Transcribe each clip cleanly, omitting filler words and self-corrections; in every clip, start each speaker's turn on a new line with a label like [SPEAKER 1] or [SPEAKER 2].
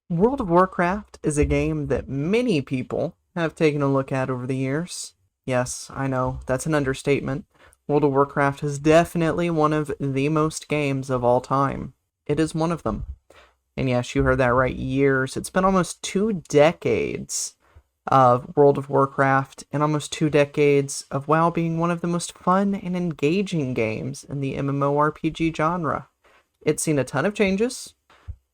[SPEAKER 1] World of Warcraft is a game that many people have taken a look at over the years. Yes, I know, that's an understatement. World of Warcraft is definitely one of the most games of all time. It is one of them. And yes, you heard that right, years. It's been almost 2 decades of World of Warcraft and almost 2 decades of WoW being one of the most fun and engaging games in the MMORPG genre. It's seen a ton of changes,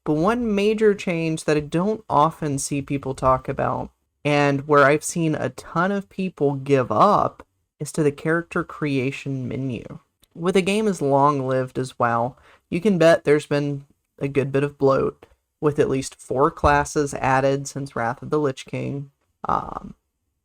[SPEAKER 1] but one major change that I don't often see people talk about, and where I've seen a ton of people give up, is to the character creation menu. With a game as long lived as WoW, you can bet there's been a good bit of bloat, with at least 4 classes added since Wrath of the Lich King.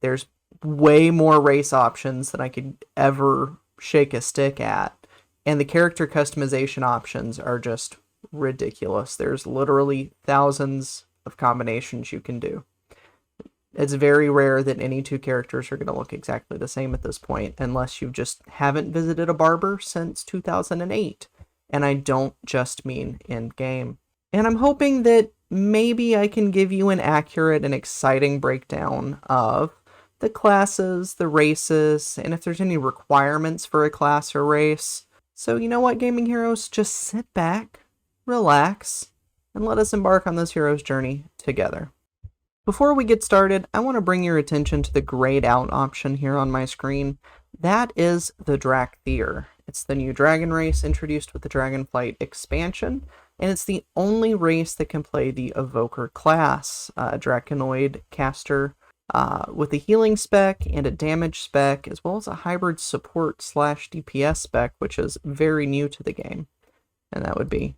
[SPEAKER 1] There's way more race options than I could ever shake a stick at, and the character customization options are just ridiculous. There's literally thousands of combinations you can do. It's very rare that any two characters are going to look exactly the same at this point, unless you just haven't visited a barber since 2008. And I don't just mean in game. And I'm hoping that maybe I can give you an accurate and exciting breakdown of the classes, the races, and if there's any requirements for a class or race. So you know what, gaming heroes? Just sit back, relax, and let us embark on this hero's journey together. Before we get started, I want to bring your attention to the grayed out option here on my screen. That is the Drakthir. It's the new dragon race introduced with the Dragonflight expansion, and it's the only race that can play the Evoker class, Draconoid caster, with a healing spec and a damage spec, as well as a hybrid support slash DPS spec, which is very new to the game. And that would be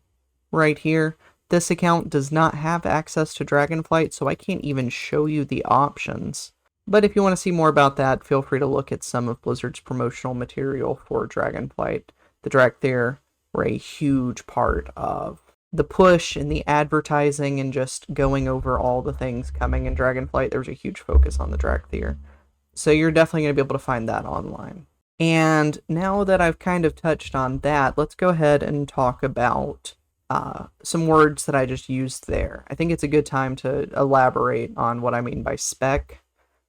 [SPEAKER 1] right here. This account does not have access to Dragonflight, so I can't even show you the options. But if you want to see more about that, feel free to look at some of Blizzard's promotional material for Dragonflight. The Drakthir were a huge part of the push and the advertising and just going over all the things coming in Dragonflight. There was a huge focus on the Drakthir. So you're definitely going to be able to find that online. And now that I've kind of touched on that, let's go ahead and talk about some words that I just used there. I think it's a good time to elaborate on what I mean by spec.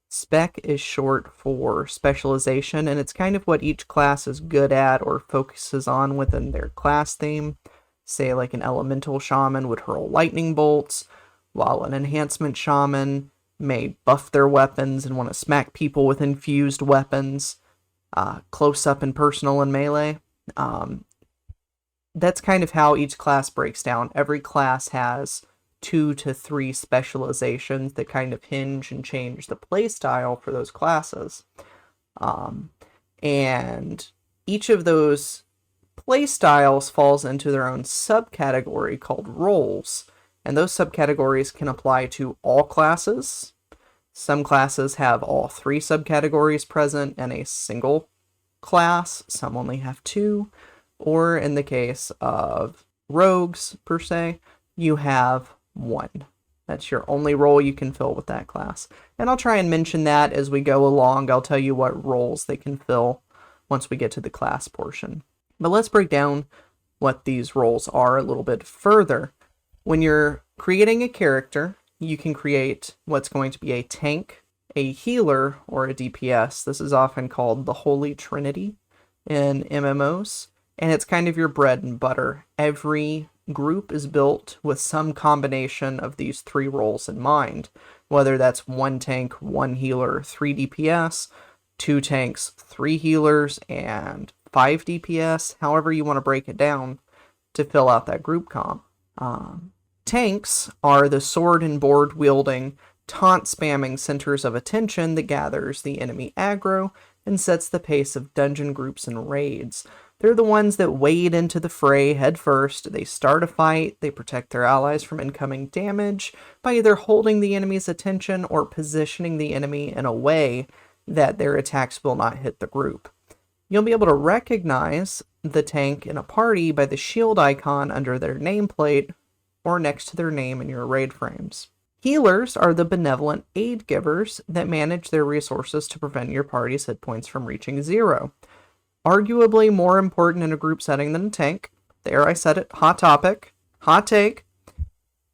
[SPEAKER 1] Spec is short for specialization, and it's kind of what each class is good at or focuses on within their class theme. Say like an elemental shaman would hurl lightning bolts, while an enhancement shaman may buff their weapons and want to smack people with infused weapons, close up and personal and melee. That's kind of how each class breaks down. Every class has 2 to 3 specializations that kind of hinge and change the playstyle for those classes. And each of those playstyles falls into their own subcategory called roles. And those subcategories can apply to all classes. Some classes have all 3 subcategories present in a single class. Some only have 2. Or in the case of rogues, per se, you have 1. That's your only role you can fill with that class. And I'll try and mention that as we go along. I'll tell you what roles they can fill once we get to the class portion. But let's break down what these roles are a little bit further. When you're creating a character, you can create what's going to be a tank, a healer, or a DPS. This is often called the Holy Trinity in MMOs. And it's kind of your bread and butter. Every group is built with some combination of these 3 roles in mind, whether that's 1 tank, 1 healer, 3 DPS, 2 tanks, 3 healers, and 5 DPS, however you want to break it down to fill out that group comp. Tanks are the sword and board wielding, taunt spamming centers of attention that gathers the enemy aggro and sets the pace of dungeon groups and raids. They're the ones that wade into the fray head first. They start a fight, they protect their allies from incoming damage by either holding the enemy's attention or positioning the enemy in a way that their attacks will not hit the group. You'll be able to recognize the tank in a party by the shield icon under their nameplate or next to their name in your raid frames. Healers are the benevolent aid givers that manage their resources to prevent your party's hit points from reaching 0. Arguably more important in a group setting than a tank. There, I said it. Hot topic. Hot take.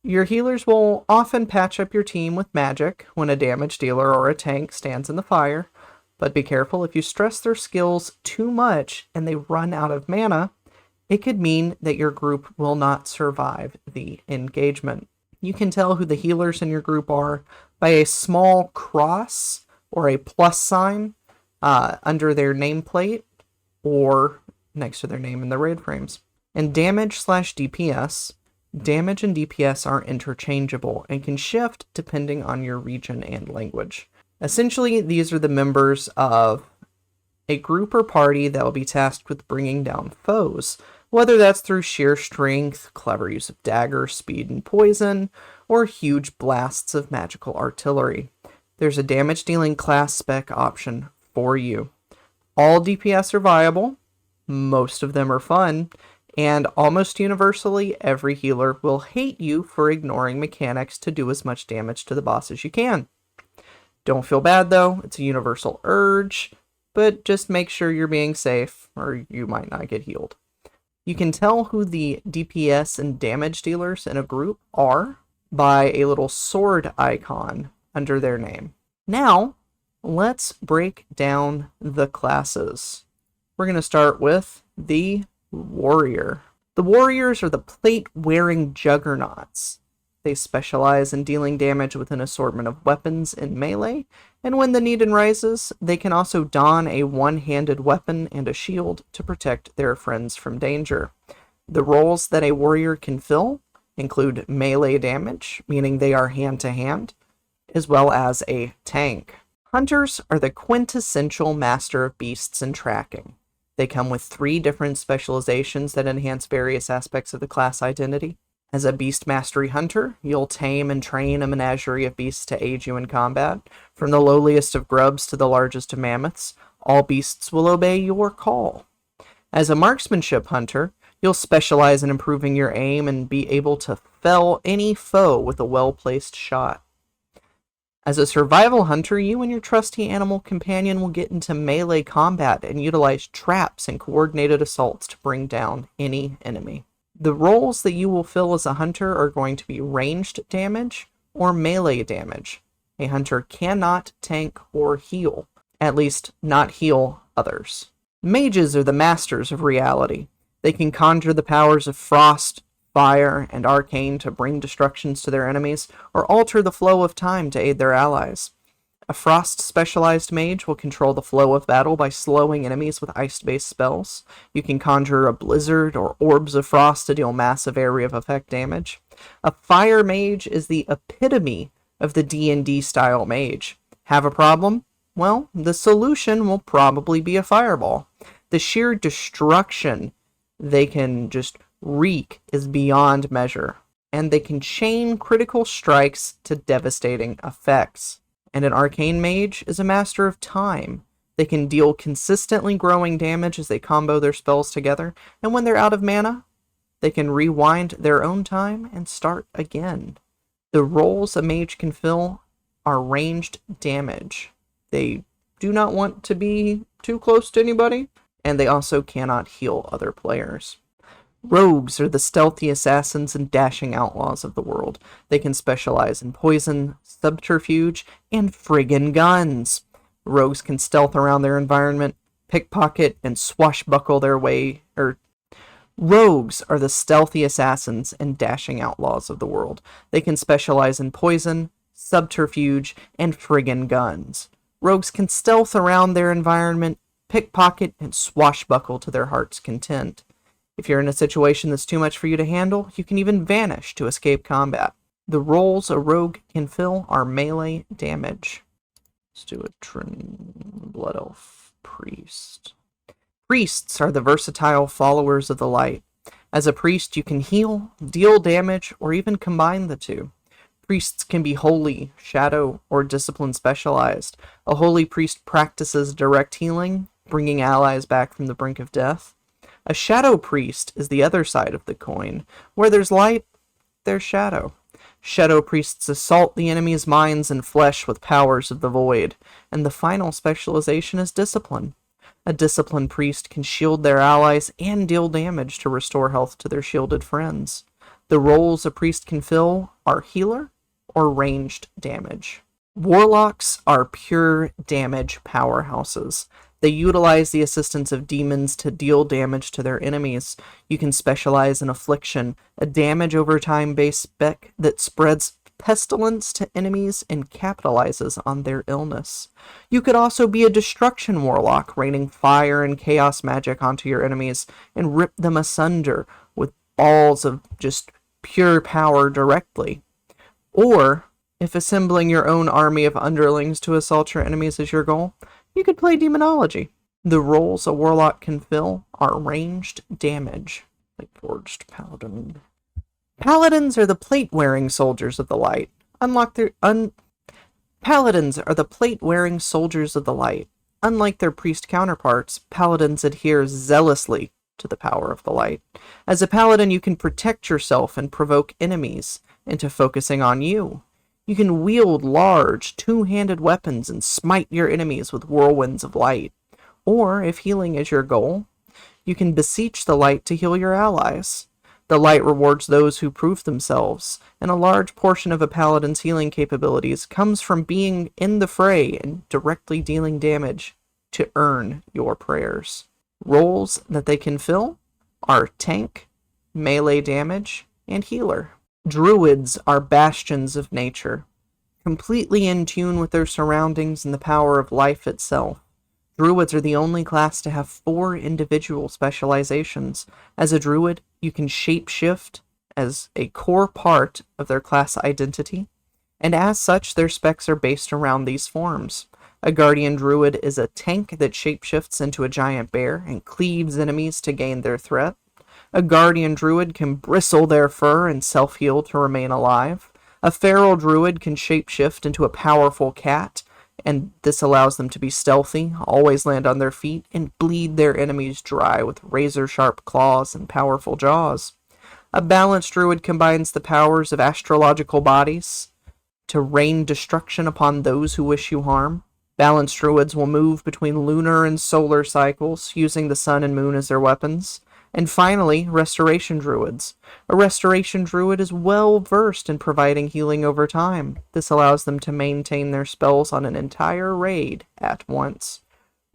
[SPEAKER 1] Your healers will often patch up your team with magic when a damage dealer or a tank stands in the fire, but be careful if you stress their skills too much and they run out of mana, it could mean that your group will not survive the engagement. You can tell who the healers in your group are by a small cross or a plus sign under their nameplate or next to their name in the raid frames. And damage/DPS, damage and DPS are interchangeable and can shift depending on your region and language. Essentially, these are the members of a group or party that will be tasked with bringing down foes, whether that's through sheer strength, clever use of dagger, speed, and poison, or huge blasts of magical artillery. There's a damage-dealing class spec option for you. All DPS are viable, most of them are fun, and almost universally, every healer will hate you for ignoring mechanics to do as much damage to the boss as you can. Don't feel bad though, it's a universal urge, but just make sure you're being safe, or you might not get healed. You can tell who the DPS and damage dealers in a group are by a little sword icon under their name. Now, let's break down the classes. We're going to start with the warrior. The warriors are the plate-wearing juggernauts. They specialize in dealing damage with an assortment of weapons in melee, and when the need arises, they can also don a one-handed weapon and a shield to protect their friends from danger. The roles that a warrior can fill include melee damage, meaning they are hand-to-hand, as well as a tank. Hunters are the quintessential master of beasts and tracking. They come with 3 different specializations that enhance various aspects of the class identity. As a Beast Mastery Hunter, you'll tame and train a menagerie of beasts to aid you in combat. From the lowliest of grubs to the largest of mammoths, all beasts will obey your call. As a Marksmanship Hunter, you'll specialize in improving your aim and be able to fell any foe with a well-placed shot. As a Survival Hunter, you and your trusty animal companion will get into melee combat and utilize traps and coordinated assaults to bring down any enemy. The roles that you will fill as a hunter are going to be ranged damage or melee damage. A hunter cannot tank or heal, at least not heal others. Mages are the masters of reality. They can conjure the powers of frost, fire, and arcane to bring destructions to their enemies, or alter the flow of time to aid their allies. A frost-specialized mage will control the flow of battle by slowing enemies with ice-based spells. You can conjure a blizzard or orbs of frost to deal massive area of effect damage. A fire mage is the epitome of the D&D style mage. Have a problem? Well, the solution will probably be a fireball. The sheer destruction they can just wreak is beyond measure, and they can chain critical strikes to devastating effects. And an arcane mage is a master of time. They can deal consistently growing damage as they combo their spells together, and when they're out of mana, they can rewind their own time and start again. The roles a mage can fill are ranged damage. They do not want to be too close to anybody, and they also cannot heal other players. Rogues are the stealthy assassins and dashing outlaws of the world. They can specialize in poison, subterfuge, and friggin' guns. Rogues can stealth around their environment, pickpocket, and swashbuckle their way. Rogues are the stealthy assassins and dashing outlaws of the world. They can specialize in poison, subterfuge, and friggin' guns. Rogues can stealth around their environment, pickpocket, and swashbuckle to their heart's content. If you're in a situation that's too much for you to handle, you can even vanish to escape combat. The roles a rogue can fill are melee damage. Let's do a Blood Elf Priest. Priests are the versatile followers of the light. As a priest, you can heal, deal damage, or even combine the two. Priests can be holy, shadow, or discipline specialized. A holy priest practices direct healing, bringing allies back from the brink of death. A shadow priest is the other side of the coin. Where there's light, there's shadow. Shadow priests assault the enemy's minds and flesh with powers of the void. And the final specialization is discipline. A disciplined priest can shield their allies and deal damage to restore health to their shielded friends. The roles a priest can fill are healer or ranged damage. Warlocks are pure damage powerhouses. They utilize the assistance of demons to deal damage to their enemies. You can specialize in Affliction, a damage over time based spec that spreads pestilence to enemies and capitalizes on their illness. You could also be a Destruction Warlock, raining fire and chaos magic onto your enemies and rip them asunder with balls of just pure power directly. Or, if assembling your own army of underlings to assault your enemies is your goal, you could play Demonology. The roles a Warlock can fill are ranged damage, like Forged Paladin. Paladins are the plate-wearing soldiers of the light. Paladins are the plate-wearing soldiers of the light. Unlike their priest counterparts, paladins adhere zealously to the power of the light. As a paladin, you can protect yourself and provoke enemies into focusing on you. You can wield large, two-handed weapons and smite your enemies with whirlwinds of light. Or, if healing is your goal, you can beseech the light to heal your allies. The light rewards those who prove themselves, and a large portion of a paladin's healing capabilities comes from being in the fray and directly dealing damage to earn your prayers. Roles that they can fill are tank, melee damage, and healer. Druids are bastions of nature, completely in tune with their surroundings and the power of life itself. Druids are the only class to have 4 individual specializations. As a druid, you can shapeshift as a core part of their class identity, and as such, their specs are based around these forms. A guardian druid is a tank that shapeshifts into a giant bear and cleaves enemies to gain their threat. A guardian druid can bristle their fur and self-heal to remain alive. A feral druid can shapeshift into a powerful cat, and this allows them to be stealthy, always land on their feet, and bleed their enemies dry with razor-sharp claws and powerful jaws. A balanced druid combines the powers of astrological bodies to rain destruction upon those who wish you harm. Balanced druids will move between lunar and solar cycles, using the sun and moon as their weapons. And finally, restoration druids. A restoration druid is well versed in providing healing over time. This allows them to maintain their spells on an entire raid at once.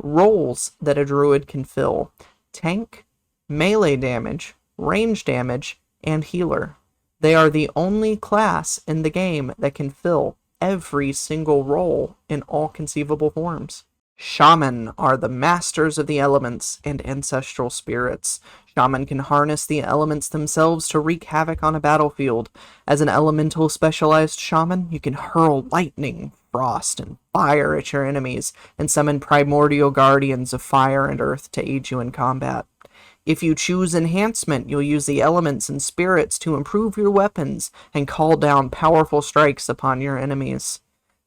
[SPEAKER 1] Roles that a druid can fill: tank, melee damage, range damage, and healer. They are the only class in the game that can fill every single role in all conceivable forms. Shaman are the masters of the elements and ancestral spirits. Shaman can harness the elements themselves to wreak havoc on a battlefield. As an elemental specialized shaman, you can hurl lightning, frost, and fire at your enemies, and summon primordial guardians of fire and earth to aid you in combat. If you choose enhancement, you'll use the elements and spirits to improve your weapons and call down powerful strikes upon your enemies.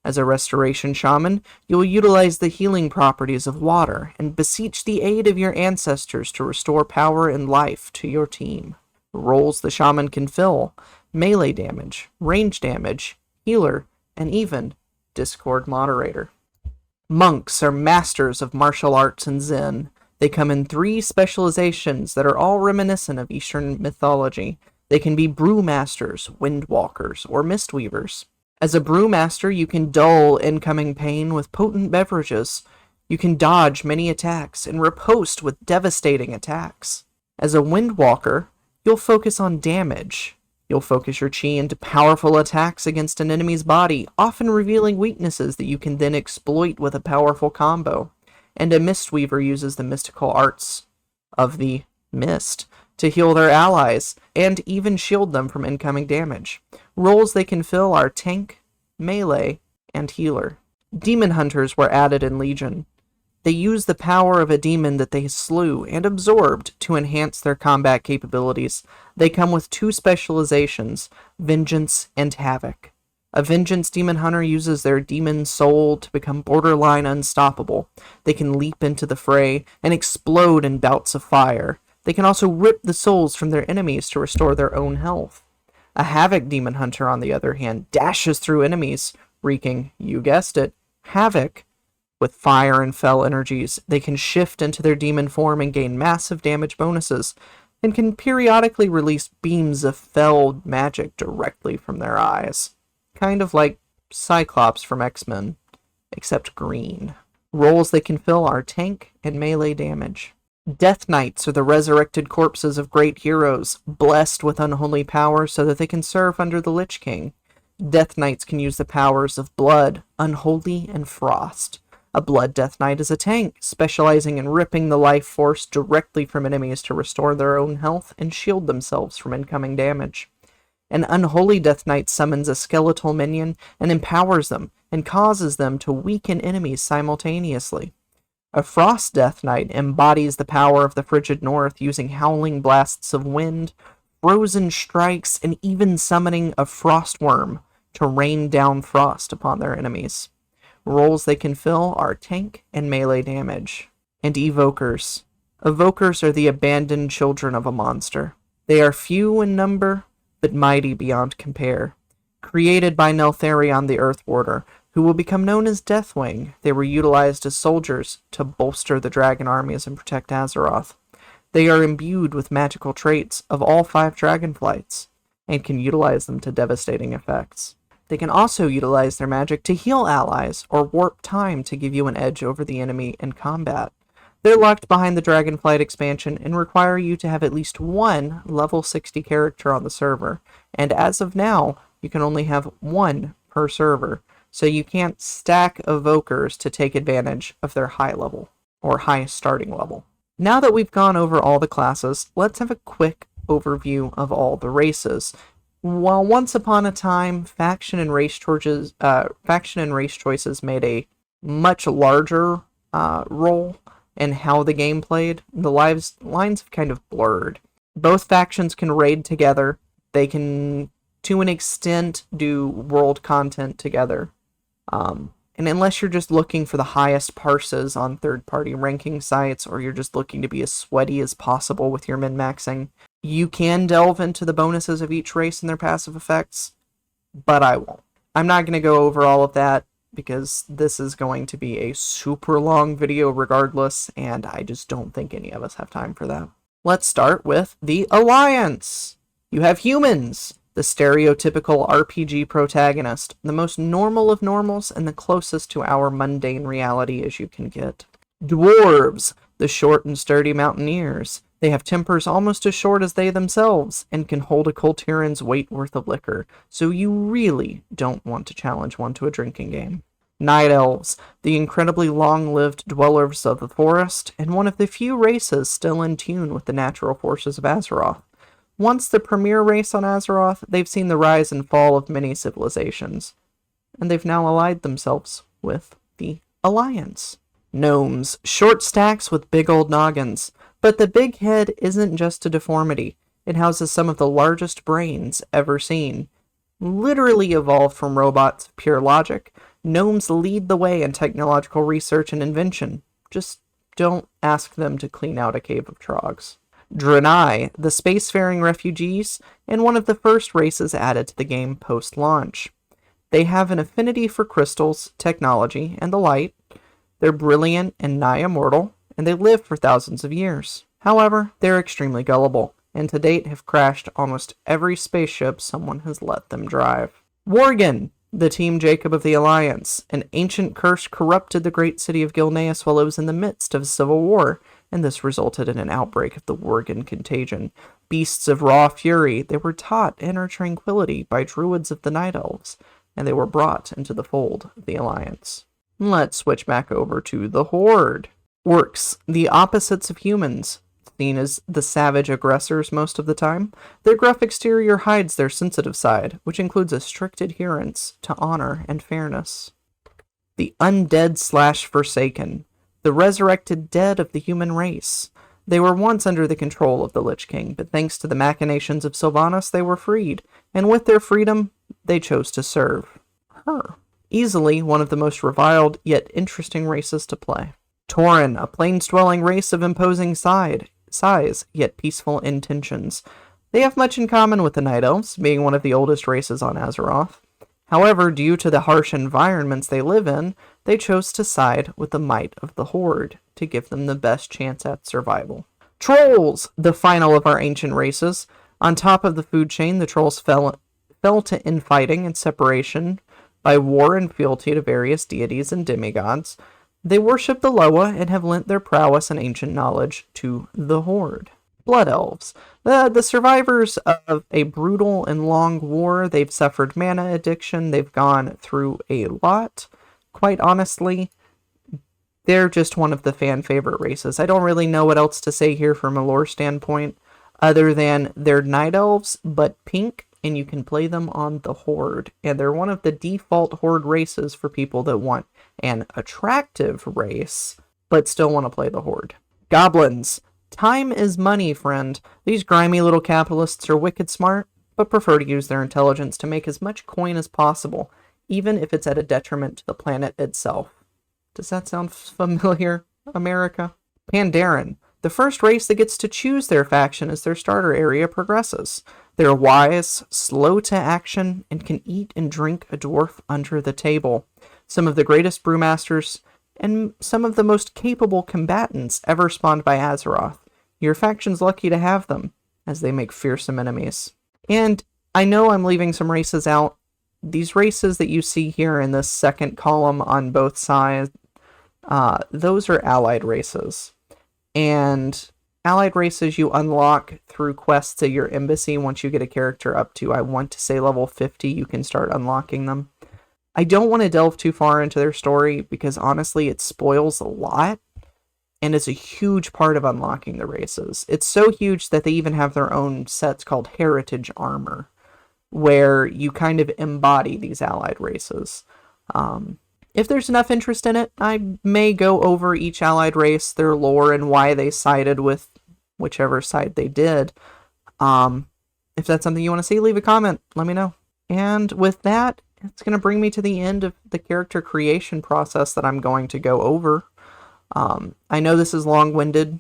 [SPEAKER 1] As a restoration shaman, you will utilize the healing properties of water and beseech the aid of your ancestors to restore power and life to your team. Roles the shaman can fill: melee damage, range damage, healer, and even Discord moderator. Monks are masters of martial arts and Zen. They come in 3 specializations that are all reminiscent of Eastern mythology. They can be brewmasters, windwalkers, or mistweavers. As a brewmaster, you can dull incoming pain with potent beverages. You can dodge many attacks and riposte with devastating attacks. As a windwalker, you'll focus on damage. You'll focus your chi into powerful attacks against an enemy's body, often revealing weaknesses that you can then exploit with a powerful combo. And a mistweaver uses the mystical arts of the mist to heal their allies and even shield them from incoming damage. Roles they can fill are tank, melee, and healer. Demon hunters were added in Legion. They use the power of a demon that they slew and absorbed to enhance their combat capabilities. They come with 2 specializations: vengeance and havoc. A vengeance demon hunter uses their demon soul to become borderline unstoppable. They can leap into the fray and explode in bouts of fire. They can also rip the souls from their enemies to restore their own health. A havoc demon hunter, on the other hand, dashes through enemies, wreaking, you guessed it, havoc. With fire and fell energies, they can shift into their demon form and gain massive damage bonuses. and can periodically release beams of felled magic directly from their eyes. Kind of like Cyclops from X-Men, except green. Roles they can fill are tank and melee damage. Death Knights are the resurrected corpses of great heroes, blessed with unholy powers so that they can serve under the Lich King. Death Knights can use the powers of Blood, Unholy, and Frost. A Blood Death Knight is a tank, specializing in ripping the life force directly from enemies to restore their own health and shield themselves from incoming damage. An Unholy Death Knight summons a skeletal minion and empowers them, and causes them to weaken enemies simultaneously. A Frost Death Knight embodies the power of the frigid north, using howling blasts of wind, frozen strikes, and even summoning a frost worm to rain down frost upon their enemies. Roles they can fill are tank and melee damage. And Evokers. Evokers are the abandoned children of a monster. They are few in number, but mighty beyond compare. Created by Neltharion the Earth Warder, who will become known as Deathwing, they were utilized as soldiers to bolster the dragon armies and protect Azeroth. They are imbued with magical traits of all 5 Dragonflights, and can utilize them to devastating effects. They can also utilize their magic to heal allies, or warp time to give you an edge over the enemy in combat. They're locked behind the Dragonflight expansion and require you to have at least one level 60 character on the server, and as of now, you can only have 1 per server, so you can't stack Evokers to take advantage of their high level, or high starting level. Now that we've gone over all the classes, let's have a quick overview of all the races. While once upon a time, faction and race choices made a much larger role in how the game played, the lines have kind of blurred. Both factions can raid together. They can, to an extent, do world content together. And unless you're just looking for the highest parses on third-party ranking sites, or you're just looking to be as sweaty as possible with your min-maxing, you can delve into the bonuses of each race and their passive effects, but I won't. I'm not going to go over all of that, because this is going to be a super long video regardless, and I just don't think any of us have time for that. Let's start with the Alliance! You have humans! The stereotypical RPG protagonist, the most normal of normals and the closest to our mundane reality as you can get. Dwarves, the short and sturdy mountaineers. They have tempers almost as short as they themselves, and can hold a Kultiran's weight worth of liquor, so you really don't want to challenge one to a drinking game. Night Elves, the incredibly long-lived dwellers of the forest, and one of the few races still in tune with the natural forces of Azeroth. Once the premier race on Azeroth, they've seen the rise and fall of many civilizations, and they've now allied themselves with the Alliance. Gnomes, short stacks with big old noggins, but the big head isn't just a deformity. It houses some of the largest brains ever seen. Literally evolved from robots of pure logic, gnomes lead the way in technological research and invention. Just don't ask them to clean out a cave of trogs. Draenei, the spacefaring refugees, and one of the first races added to the game post-launch. They have an affinity for crystals, technology, and the light. They're brilliant and nigh immortal, and they live for thousands of years. However, they're extremely gullible, and to date have crashed almost every spaceship someone has let them drive. Worgen, the Team Jacob of the Alliance. An ancient curse corrupted the great city of Gilneas while it was in the midst of a civil war, and this resulted in an outbreak of the Worgen contagion. Beasts of raw fury, they were taught inner tranquility by druids of the Night Elves, and they were brought into the fold of the Alliance. Let's switch back over to the Horde. Orcs, the opposites of humans. Seen as the savage aggressors most of the time, their gruff exterior hides their sensitive side, which includes a strict adherence to honor and fairness. The Undead/Forsaken, the resurrected dead of the human race. They were once under the control of the Lich King, but thanks to the machinations of Sylvanas, they were freed, and with their freedom, they chose to serve her. Easily one of the most reviled, yet interesting races to play. Tauren, a plains-dwelling race of imposing size, yet peaceful intentions. They have much in common with the Night Elves, being one of the oldest races on Azeroth. However, due to the harsh environments they live in, they chose to side with the might of the Horde to give them the best chance at survival. Trolls, the final of our ancient races. On top of the food chain, the trolls fell to infighting and separation by war and fealty to various deities and demigods. They worship the Loa and have lent their prowess and ancient knowledge to the Horde. Blood Elves, the survivors of a brutal and long war. They've suffered mana addiction. They've gone through a lot. Quite honestly, they're just one of the fan favorite races. I don't really know what else to say here from a lore standpoint, other than they're night elves, but pink, and you can play them on the Horde. And they're one of the default Horde races for people that want an attractive race, but still want to play the Horde. Goblins. Time is money, friend. These grimy little capitalists are wicked smart, but prefer to use their intelligence to make as much coin as possible, even if it's at a detriment to the planet itself. Does that sound familiar, America? Pandaren, the first race that gets to choose their faction as their starter area progresses. They're wise, slow to action, and can eat and drink a dwarf under the table. Some of the greatest brewmasters and some of the most capable combatants ever spawned by Azeroth. Your faction's lucky to have them, as they make fearsome enemies. And I know I'm leaving some races out. These races that you see here in this second column on both sides, those are allied races. And allied races you unlock through quests at your embassy once you get a character up to, I want to say, level 50, you can start unlocking them. I don't want to delve too far into their story because honestly it spoils a lot, and it's a huge part of unlocking the races. It's so huge that they even have their own sets called Heritage Armor, where you kind of embody these allied races. If there's enough interest in it, I may go over each allied race, their lore, and why they sided with whichever side they did. If that's something you want to see, leave a comment. Let me know. And with that, it's going to bring me to the end of the character creation process that I'm going to go over. I know this is long-winded,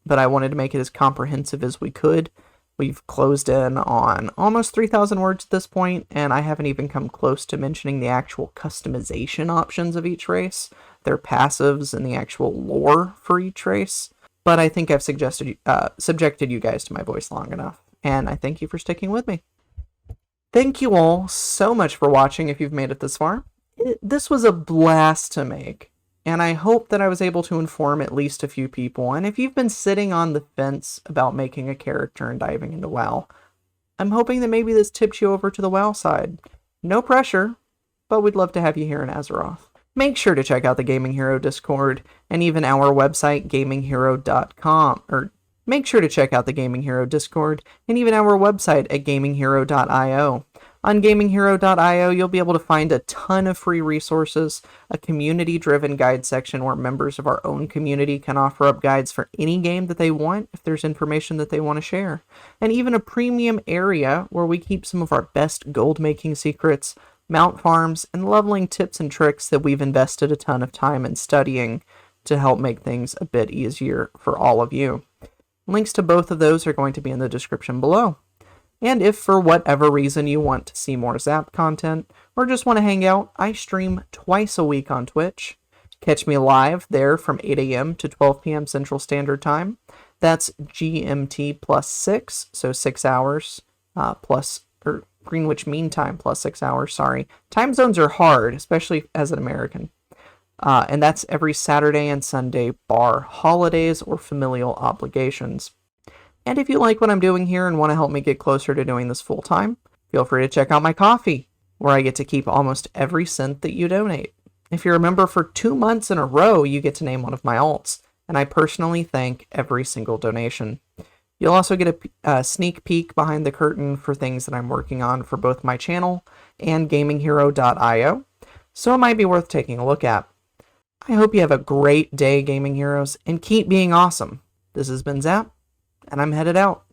[SPEAKER 1] but I wanted to make it as comprehensive as we could. We've closed in on almost 3,000 words at this point, and I haven't even come close to mentioning the actual customization options of each race, their passives, and the actual lore for each race. But I think I've subjected you guys to my voice long enough, and I thank you for sticking with me. Thank you all so much for watching if you've made it this far. This was a blast to make, and I hope that I was able to inform at least a few people. And if you've been sitting on the fence about making a character and diving into WoW, I'm hoping that maybe this tipped you over to the WoW side. No pressure, but we'd love to have you here in Azeroth. Make sure to check out the Gaming Hero Discord and even our website, gaminghero.com, Make sure to check out the Gaming Hero Discord and even our website at gaminghero.io. On gaminghero.io, you'll be able to find a ton of free resources, a community-driven guide section where members of our own community can offer up guides for any game that they want if there's information that they want to share, and even a premium area where we keep some of our best gold-making secrets, mount farms, and leveling tips and tricks that we've invested a ton of time in studying to help make things a bit easier for all of you. Links to both of those are going to be in the description below. And if for whatever reason you want to see more Zap content, or just want to hang out, I stream twice a week on Twitch. Catch me live there from 8 a.m. to 12 p.m. Central Standard Time. That's GMT plus 6, so 6 hours, or Greenwich Mean Time plus 6 hours, sorry. Time zones are hard, especially as an American. And that's every Saturday and Sunday, bar holidays or familial obligations. And if you like what I'm doing here and want to help me get closer to doing this full time, feel free to check out my coffee, where I get to keep almost every cent that you donate. If you're a member for 2 months in a row, you get to name one of my alts, and I personally thank every single donation. You'll also get a sneak peek behind the curtain for things that I'm working on for both my channel and gaminghero.io, so it might be worth taking a look at. I hope you have a great day, Gaming Heroes, and keep being awesome. This has been Zap, and I'm headed out.